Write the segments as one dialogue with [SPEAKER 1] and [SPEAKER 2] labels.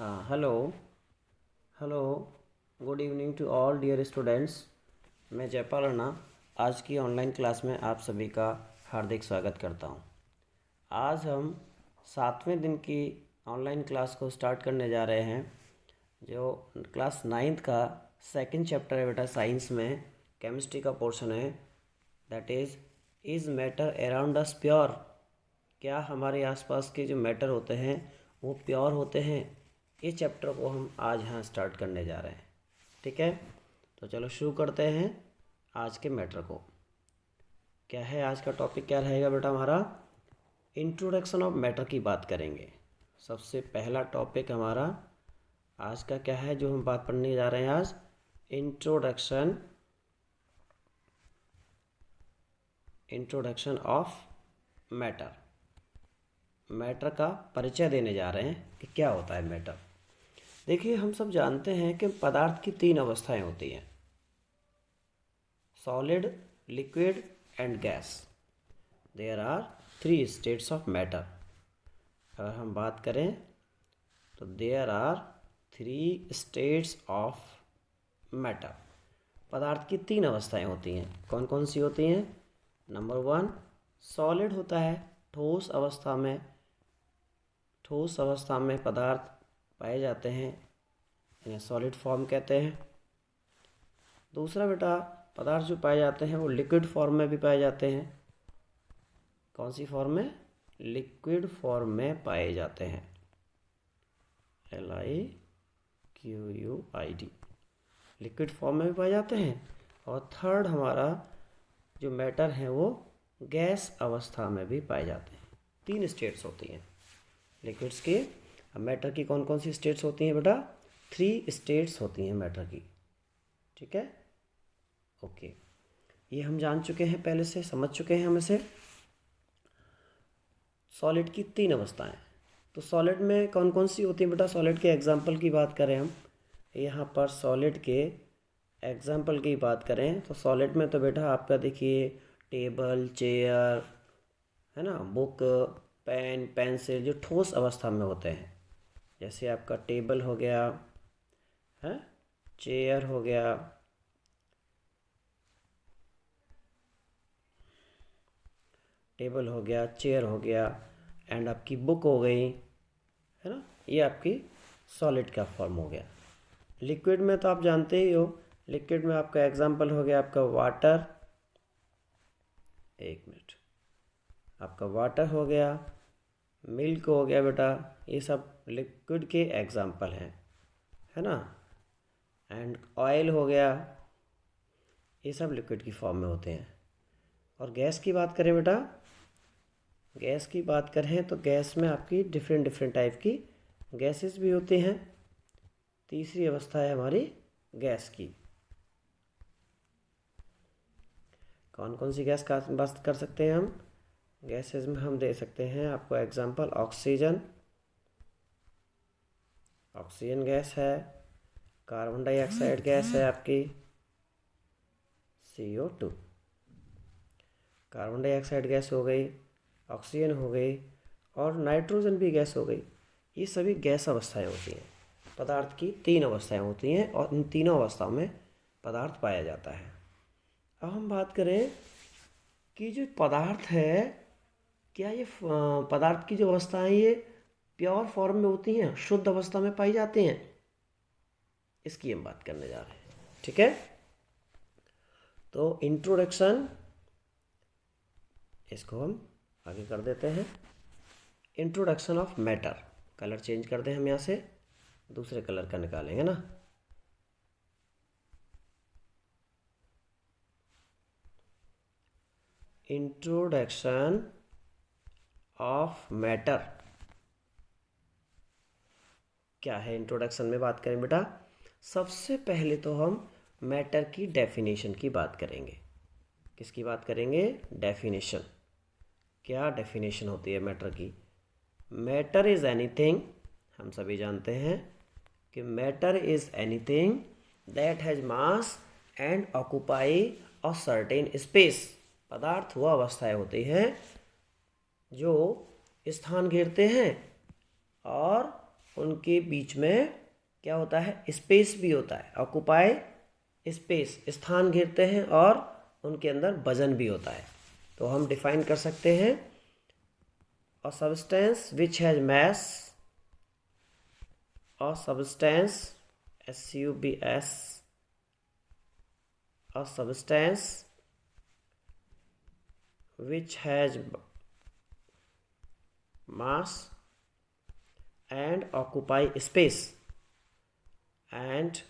[SPEAKER 1] Hello hello, good evening to all dear students. मैं जयपाल राणा आज की ऑनलाइन क्लास में आप सभी का हार्दिक स्वागत करता हूं। आज हम 7वें दिन की ऑनलाइन क्लास को स्टार्ट करने जा रहे हैं। जो क्लास 9th का सेकंड चैप्टर है बेटा, साइंस में केमिस्ट्री का पोर्शन है। That is matter around us pure? क्या हमारे आसपास के जो मैटर होते हैं वो प्योर होते हैं? इस चैप्टर को हम आज यहाँ स्टार्ट करने जा रहे हैं। ठीक है, तो चलो शुरू करते हैं आज के मैटर को। क्या है आज का टॉपिक, क्या रहेगा बेटा हमारा? इंट्रोडक्शन ऑफ मैटर की बात करेंगे। सबसे पहला टॉपिक हमारा आज का क्या है जो हम बात पढ़ने जा रहे हैं आज? Introduction of matter. मैटर का परिचय देने जा रहे हैं कि क्या होता है मैटर। देखिए, हम सब जानते हैं कि पदार्थ की 3 अवस्थाएं होती हैं: solid, liquid and gas. There are 3 states of matter. अगर हम बात करें तो there are 3 states of matter. पदार्थ की 3 अवस्थाएं होती हैं। कौन कौन सी होती हैं? नंबर 1 सॉलिड होता है, ठोस अवस्था में पदार्थ पाए जाते हैं, इन्हें सॉलिड फॉर्म कहते हैं। दूसरा बेटा, पदार्थ जो पाए जाते हैं वो लिक्विड फॉर्म में भी पाए जाते हैं। कौन सी फॉर्म में? लिक्विड फॉर्म में पाए जाते हैं। LIQUID, लिक्विड फॉर्म में भी पाए जाते हैं। और थर्ड हमारा जो मैटर है वो गैस अवस्था में भी पाए जाते हैं। 3 स्टेट्स होती हैं लिक्विड्स के। अब मैटर की कौन कौन सी स्टेट्स होती हैं बेटा? 3 स्टेट्स होती हैं मैटर की। ठीक है, ओके, ये हम जान चुके हैं, पहले से समझ चुके हैं हम इसे। सॉलिड की 3 अवस्थाएं। तो सॉलिड में कौन कौन सी होती हैं बेटा? सॉलिड के एग्जाम्पल की बात करें हम यहाँ पर, सॉलिड के एग्जाम्पल की बात करें तो सॉलिड में तो बेटा आपका देखिए टेबल, चेयर, है ना, बुक, पेन, पेंसिल, जो ठोस अवस्था में होते हैं। जैसे आपका टेबल हो गया है, चेयर हो गया, चेयर हो गया एंड आपकी बुक हो गई, है ना, ये आपकी सॉलिड का फॉर्म हो गया। लिक्विड में तो आप जानते ही हो, लिक्विड में आपका एग्जांपल हो गया आपका वाटर, एक मिनट, आपका वाटर हो गया, मिल्क हो गया बेटा, ये सब लिक्विड के एग्जांपल हैं, है ना। एंड ऑयल हो गया, ये सब लिक्विड की फॉर्म में होते हैं। और गैस की बात करें बेटा, गैस की बात करें तो गैस में आपकी डिफरेंट डिफरेंट टाइप की गैसेस भी होती हैं। तीसरी अवस्था है हमारी गैस की। कौन कौन सी गैस का बात कर सकते हैं हम? गैसेस में हम दे सकते हैं आपको एग्जांपल, ऑक्सीजन गैस है, कार्बन डाइऑक्साइड गैस है आपकी CO2, कार्बन डाइऑक्साइड गैस हो गई, ऑक्सीजन हो गई और नाइट्रोजन भी गैस हो गई। ये सभी गैस अवस्थाएं होती हैं। पदार्थ की 3 अवस्थाएं होती हैं और इन तीनों अवस्थाओं में पदार्थ पाया जाता है। अब हम बात करें कि जो पदार्थ है, क्या ये पदार्थ की जो अवस्थाएं ये प्योर फॉर्म में होती हैं, शुद्ध अवस्था में पाई जाती हैं? इसकी हम बात करने जा रहे हैं। ठीक है, तो इंट्रोडक्शन, इसको हम आगे कर देते हैं। Introduction of matter, colour change कर दें हम, यहाँ से दूसरे कलर का निकालेंगे ना। इंट्रोडक्शन ऑफ मैटर क्या है? इंट्रोडक्शन में बात करें बेटा, सबसे पहले तो हम मैटर की डेफिनेशन की बात करेंगे। किसकी बात करेंगे? डेफिनेशन। क्या डेफिनेशन होती है मैटर की? मैटर इज़ एनीथिंग, हम सभी जानते हैं कि matter is anything that has mass and occupy a certain space. पदार्थ वह अवस्थाएं होती हैं जो स्थान घेरते हैं और उनके बीच में क्या होता है, स्पेस भी होता है। ऑक्यूपाई स्पेस, स्थान घेरते हैं, और उनके अंदर वजन भी होता है। तो हम डिफाइन कर सकते हैं a substance which has mass, a substance, SUBS, a substance which has mass and occupy space and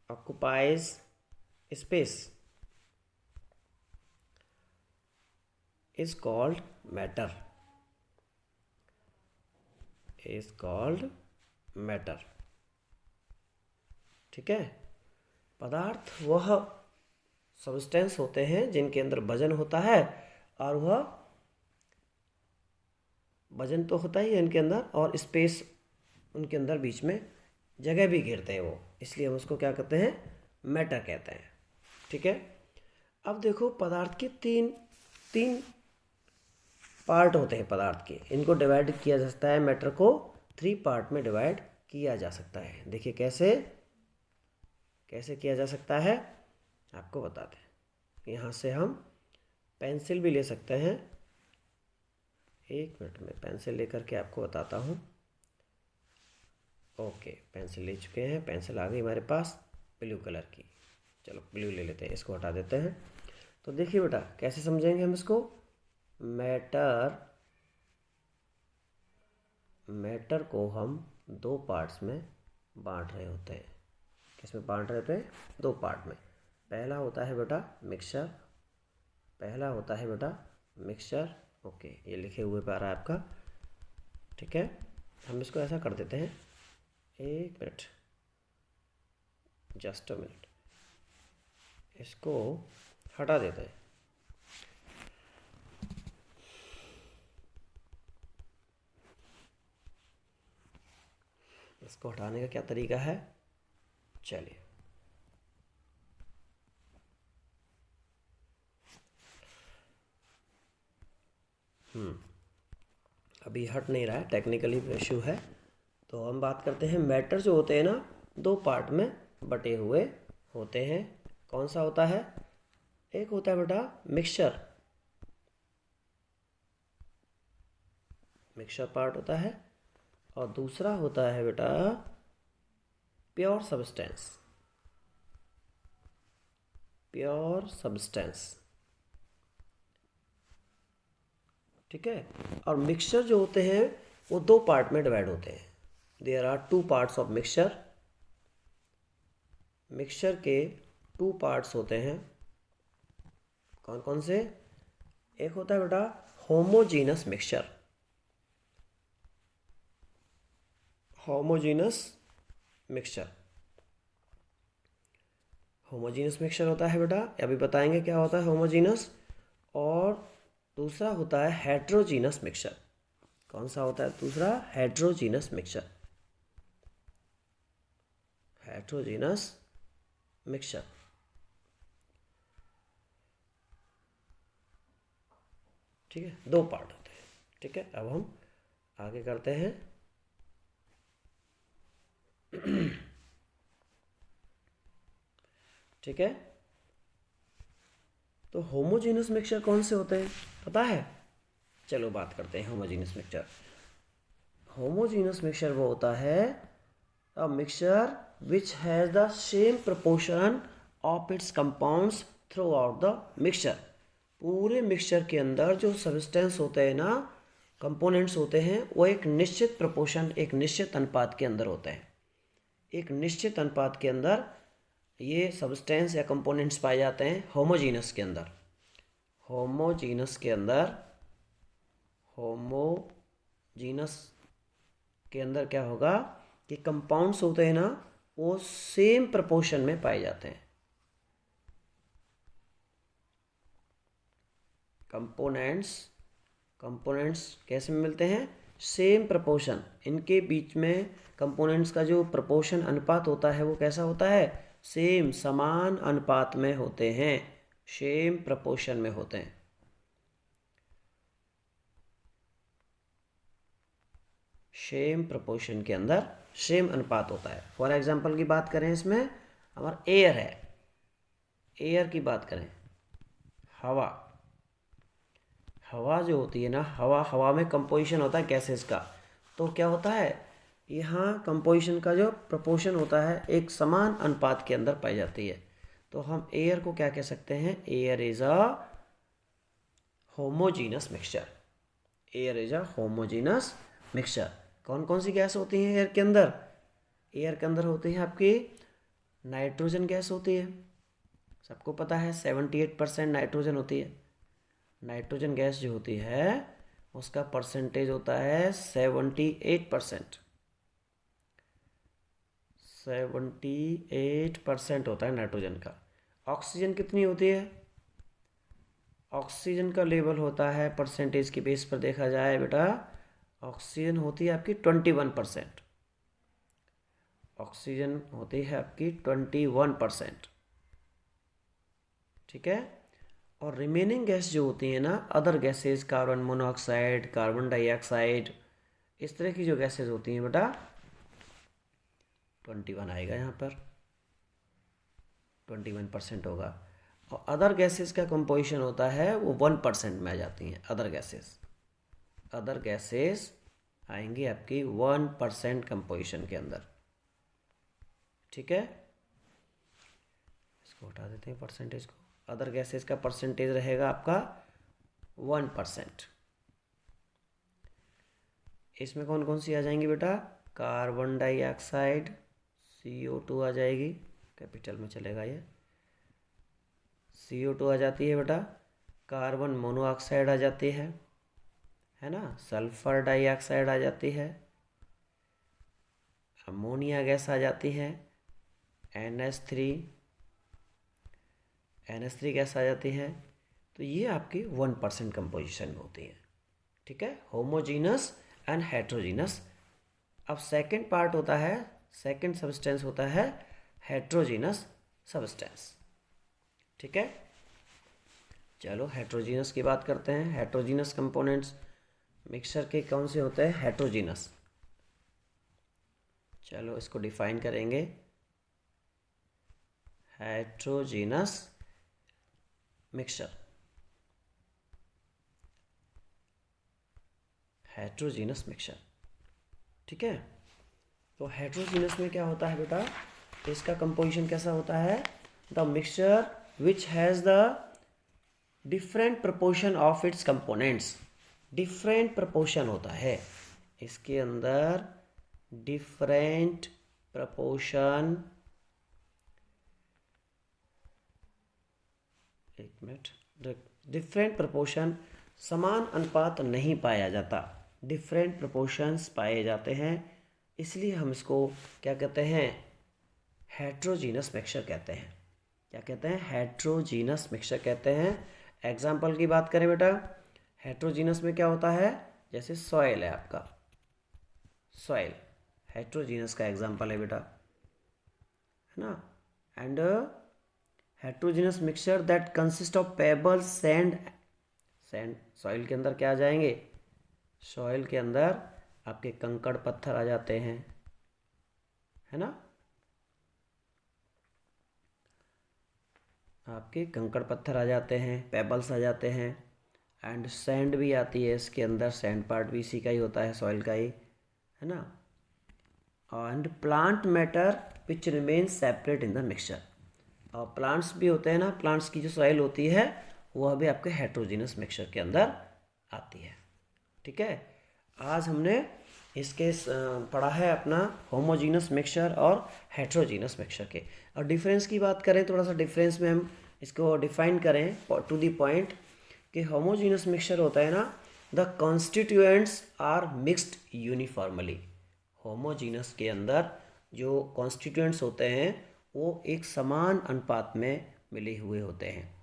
[SPEAKER 1] occupies space is called matter, is called matter। ठीक है। पदार्थ वह सब्सटेंस होते हैं जिनके अंदर वजन होता है, और वह वजन तो होता ही है इनके अंदर, और स्पेस उनके अंदर बीच में जगह भी घेरते हैं वो, इसलिए हम उसको क्या कहते हैं, मैटर कहते हैं। ठीक है। अब देखो, पदार्थ के तीन पार्ट होते हैं पदार्थ के, इनको डिवाइड किया जा सकता है, मैटर को 3 पार्ट में डिवाइड किया जा सकता है। देखिए कैसे किया जा सकता है, आपको बताते हैं। यहाँ से हम पेंसिल भी ले सकते हैं, 1 मिनट में पेंसिल लेकर के आपको बताता हूँ। ओके, पेंसिल ले चुके हैं, पेंसिल आ गई हमारे पास ब्लू कलर की। चलो ब्लू ले लेते हैं, इसको हटा देते हैं। तो देखिए बेटा, कैसे समझेंगे हम इसको। मैटर को हम 2 पार्ट्स में बांट रहे होते हैं। किसमें बांट रहे होते हैं, 2 पार्ट में। पहला होता है मिक्सचर, ओके, ये लिखे हुए पे आ रहा है आपका। ठीक है, हम इसको ऐसा कर देते हैं, 1 मिनट, जस्ट अ मिनट, इसको हटा देते हैं। इसको हटाने का क्या तरीका है, चलिए। अभी हट नहीं रहा है, टेक्निकली इशू है। तो हम बात करते हैं, मैटर जो होते हैं ना, 2 पार्ट में बटे हुए होते हैं। कौन सा होता है, एक होता है बेटा मिक्सचर पार्ट होता है, और दूसरा होता है बेटा प्योर सब्सटेंस। ठीक है। और मिक्सचर जो होते हैं वो 2 पार्ट में डिवाइड होते हैं। There are 2 parts of mixture के 2 पार्ट्स होते हैं। कौन कौन से, एक होता है बेटा होमोजीनस मिक्सचर। होमोजीनस मिक्सचर होता है बेटा, अभी बताएंगे क्या होता है होमोजीनस। और दूसरा होता है हेट्रोजीनस मिक्सचर। कौन सा होता है दूसरा, हेट्रोजीनस मिक्सचर। ठीक है, 2 पार्ट होते हैं। ठीक है, अब हम आगे करते हैं। ठीक है, तो होमोजीनस मिक्सचर कौन से होते हैं पता है, चलो बात करते हैं होमोजीनस मिक्सचर। होमोजीनस मिक्सचर वो होता है a mixture which has the same proportion of its compounds through out the mixture. पूरे मिक्सचर के अंदर जो सब्सटेंस होते हैं ना, कंपोनेंट्स होते हैं, वो एक निश्चित प्रपोर्शन, एक निश्चित अनुपात के अंदर होते हैं। एक निश्चित अनुपात के अंदर ये सब्सटेंस या कंपोनेंट्स पाए जाते हैं होमोजीनस के अंदर। होमोजीनस के अंदर क्या होगा कि कंपाउंड्स होते हैं ना, वो सेम प्रपोर्शन में पाए जाते हैं। कंपोनेंट्स कैसे मिलते हैं, सेम प्रपोर्शन। इनके बीच में कंपोनेंट्स का जो प्रपोर्शन, अनुपात होता है, वो कैसा होता है, सेम, समान अनुपात में होते हैं, सेम प्रपोर्शन में होते हैं। सेम प्रोपोर्शन के अंदर सेम अनुपात होता है। फॉर एग्जांपल की बात करें, इसमें हमारा एयर है, एयर की बात करें, हवा, हवा जो होती है ना, हवा में कंपोजिशन होता है गैसेस का। तो क्या होता है, यहाँ कंपोजिशन का जो प्रोपोर्शन होता है एक समान अनुपात के अंदर पाई जाती है। तो हम एयर को क्या कह सकते हैं, air is a homogeneous mixture. Air is a homogeneous mixture. कौन कौन सी गैस होती हैं एयर के अंदर? एयर के अंदर होती है आपकी नाइट्रोजन गैस होती है, सबको पता है 78% नाइट्रोजन होती है। नाइट्रोजन गैस जो होती है उसका परसेंटेज होता है 78%। 78% होता है नाइट्रोजन का। ऑक्सीजन कितनी होती है? ऑक्सीजन का लेवल होता है परसेंटेज के बेस पर देखा जाए बेटा, ऑक्सीजन होती है आपकी 21%। ऑक्सीजन होती है आपकी 21%, ठीक है। और रिमेनिंग गैस जो होती है ना, other gases, carbon monoxide, carbon dioxide, इस तरह की जो गैसेस होती हैं बेटा, 21 आएगा यहाँ पर, 21% होगा। और अदर गैसेस का कंपोजिशन होता है वो 1% में आ जाती हैं। अदर गैसेस आएंगी आपकी 1% कंपोजिशन के अंदर, ठीक है। इसको हटा देते हैं परसेंटेज को। अदर गैसेस का परसेंटेज रहेगा आपका 1%। इसमें कौन कौन सी आ जाएंगी बेटा? कार्बन डाइऑक्साइड, CO2 आ जाएगी, कैपिटल में चलेगा ये, CO2 आ जाती है बेटा। कार्बन मोनोऑक्साइड आ जाती है ना। सल्फर डाइऑक्साइड आ जाती है। अमोनिया गैस आ जाती है। NH3 गैस आ जाती है। तो ये आपकी 1% कंपोजिशन में होती है, ठीक है, होमोजीनस एंड हेट्रोजीनस। अब सेकंड पार्ट होता है, सेकंड सब्सटेंस होता है हेट्रोजीनस सब्सटेंस, ठीक है। चलो हेट्रोजीनस की बात करते हैं। हेट्रोजीनस कंपोनेंट्स मिक्सचर के कौन से होते हैं? हेट्रोजीनस। चलो इसको डिफाइन करेंगे। हेट्रोजीनस मिक्सचर, हेट्रोजीनस मिक्सचर, ठीक है। तो हेट्रोजीनस में क्या होता है बेटा, इसका कंपोजिशन कैसा होता है? The mixture which has the different proportion of its components. Different proportion होता है इसके अंदर, डिफरेंट प्रपोर्शन, एक मिनट, डिफरेंट प्रपोर्शन, समान अनुपात नहीं पाया जाता, डिफरेंट प्रपोर्शंस पाए जाते हैं, इसलिए हम इसको क्या कहते हैं? हेट्रोजीनस मिक्सचर कहते हैं। क्या कहते हैं? हेट्रोजीनस मिक्सचर कहते हैं। एग्जाम्पल की बात करें बेटा, हेट्रोजीनस में क्या होता है? जैसे सॉइल है आपका, सॉइल हेट्रोजीनस का एग्जाम्पल है बेटा, है ना। And heterogeneous mixture that consist of pebbles, sand soil के अंदर क्या आ जाएंगे? सॉइल के अंदर आपके कंकड़ पत्थर आ जाते हैं, है ना, आपके कंकड़ पत्थर आ जाते हैं, पेबल्स आ जाते हैं, एंड सैंड भी आती है इसके अंदर, सैंड पार्ट भी इसी का ही होता है, सॉइल का ही, है ना। And plant matter which remain separate in the mixture. और प्लांट्स भी होते हैं ना, प्लांट्स की जो सॉइल होती है वह भी आपके हेट्रोजीनस मिक्सचर के अंदर आती है, ठीक है। आज हमने इसके पढ़ा है अपना होमोजीनस मिक्सचर और हेट्रोजीनस मिक्सचर के। और डिफरेंस की बात करें, थोड़ा सा डिफरेंस में हम इसको डिफाइन करें टू द पॉइंट, कि होमोजीनस मिक्सचर होता है ना, the constituents are mixed uniformly. Homogeneous के अंदर जो कॉन्स्टिट्यूएंट्स होते हैं वो एक समान अनुपात में मिले हुए होते हैं।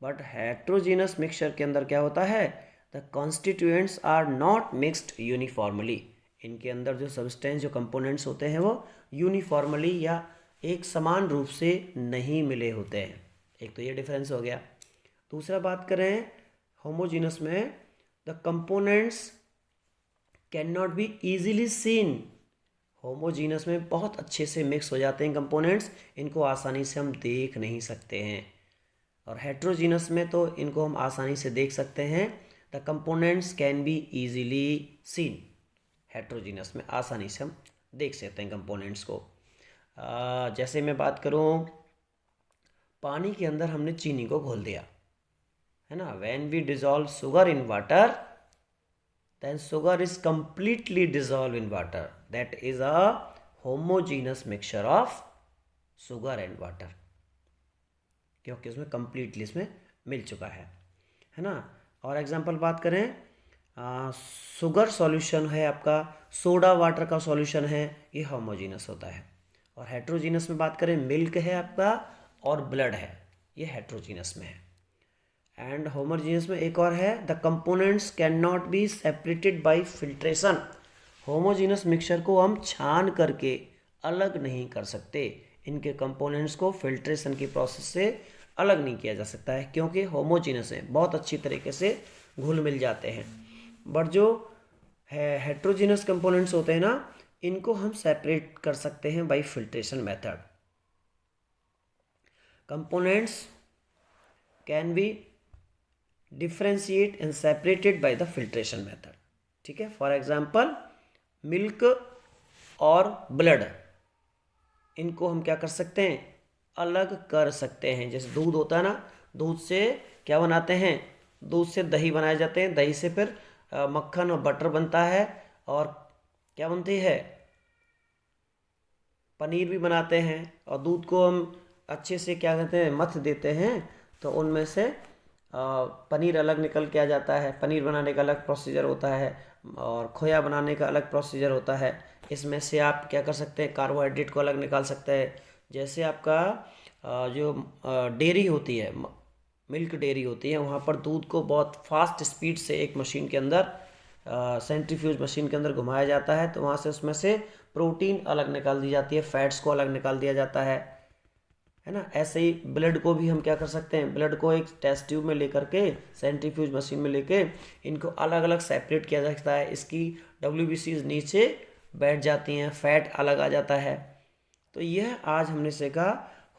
[SPEAKER 1] बट हेट्रोजीनस मिक्सचर के अंदर क्या होता है? The constituents are not mixed uniformly. इनके अंदर जो सब्सटेंस, जो कंपोनेंट्स होते हैं वो यूनिफॉर्मली या एक समान रूप से नहीं मिले होते हैं। एक तो ये डिफरेंस हो गया। दूसरा बात करें होमोजीनस में, the components can not be easily seen. Homogeneous में बहुत अच्छे से मिक्स हो जाते हैं कंपोनेंट्स, इनको आसानी से हम देख नहीं सकते हैं। और हेट्रोजीनस में तो इनको हम आसानी से देख सकते हैं। The components can be easily seen. Heterogeneous में आसानी से हम देख सकते हैं कंपोनेंट्स को। जैसे मैं बात करूं, पानी के अंदर हमने चीनी को घोल दिया, है ना। When we dissolve sugar in water, then sugar is completely dissolved in water. That is a homogeneous mixture of sugar and water, क्योंकि उसमें completely इसमें मिल चुका है ना। और एग्जांपल बात करें, शुगर सॉल्यूशन है आपका, सोडा वाटर का सॉल्यूशन है, ये होमोजीनस होता है। और हेट्रोजीनस में बात करें, मिल्क है आपका और ब्लड है, ये हेट्रोजीनस में है। एंड होमोजीनियस में एक और है, the components can not be separated by filtration. Homogeneous mixture को हम छान करके अलग नहीं कर सकते, इनके कंपोनेंट्स को फिल्ट्रेशन की प्रोसेस से अलग नहीं किया जा सकता है, क्योंकि होमोजीनियस है, बहुत अच्छी तरीके से घुल मिल जाते हैं। बट जो हेट्रोजीनियस कंपोनेंट्स होते हैं ना, इनको हम सेपरेट कर सकते हैं bye filtration method. Components can B differentiate and separated by the filtration method. ठीक है, फॉर एग्जांपल मिल्क और ब्लड, इनको हम क्या कर सकते हैं, अलग कर सकते हैं। जैसे दूध होता है ना, दूध से क्या बनाते हैं, दूध से दही बनाए जाते हैं, दही से फिर मक्खन और बटर बनता है, और क्या बनती है, पनीर भी बनाते हैं। और दूध को हम अच्छे से क्या कहते हैं, मथ देते हैं, तो उनमें से पनीर अलग निकल के आ जाता है। पनीर बनाने का अलग प्रोसीजर होता है, और खोया बनाने का अलग प्रोसीजर होता है। इसमें से आप क्या कर सकते हैं, कार्बोहाइड्रेट को अलग निकाल सकते हैं। जैसे आपका जो डेयरी होती है, मिल्क डेयरी होती है, वहाँ पर दूध को बहुत फास्ट स्पीड से एक मशीन के अंदर, सेंट्रीफ्यूज मशीन के अंदर घुमाया जाता है, तो वहाँ से उसमें से प्रोटीन अलग निकाल दी जाती है, फैट्स को अलग निकाल दिया जाता है ना। ऐसे ही ब्लड को भी हम क्या कर सकते हैं, ब्लड को एक टेस्ट ट्यूब में लेकर के, सेंट्रीफ्यूज मशीन में लेके, इनको अलग अलग सेपरेट किया जा सकता है। इसकी WBCs नीचे बैठ जाती हैं, फैट अलग आ जाता है। तो यह आज हमने सीखा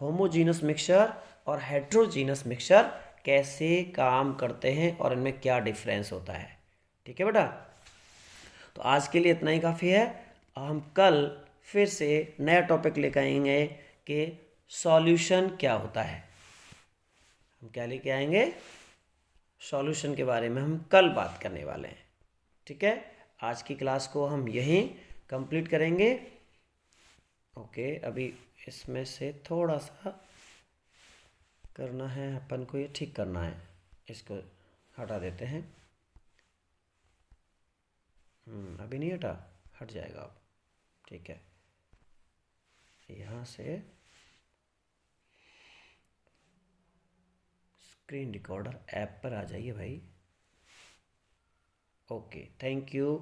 [SPEAKER 1] होमोजीनस मिक्सचर और हेट्रोजीनस मिक्सचर कैसे काम करते हैं और इनमें क्या डिफरेंस होता है। ठीक है बेटा, तो आज के लिए इतना ही काफ़ी है। हम कल फिर से नया टॉपिक लेकर आएंगे कि सॉल्यूशन क्या होता है। हम क्या लेके आएंगे, सॉल्यूशन के बारे में हम कल बात करने वाले हैं। ठीक है, आज की क्लास को हम यहीं कंप्लीट करेंगे। ओके, अभी इसमें से थोड़ा सा करना है अपन को, ये ठीक करना है, इसको हटा देते हैं। अभी नहीं हटा, हट जाएगा अब। ठीक है, यहाँ से स्क्रीन रिकॉर्डर ऐप पर आ जाइए भाई। Okay, thank you.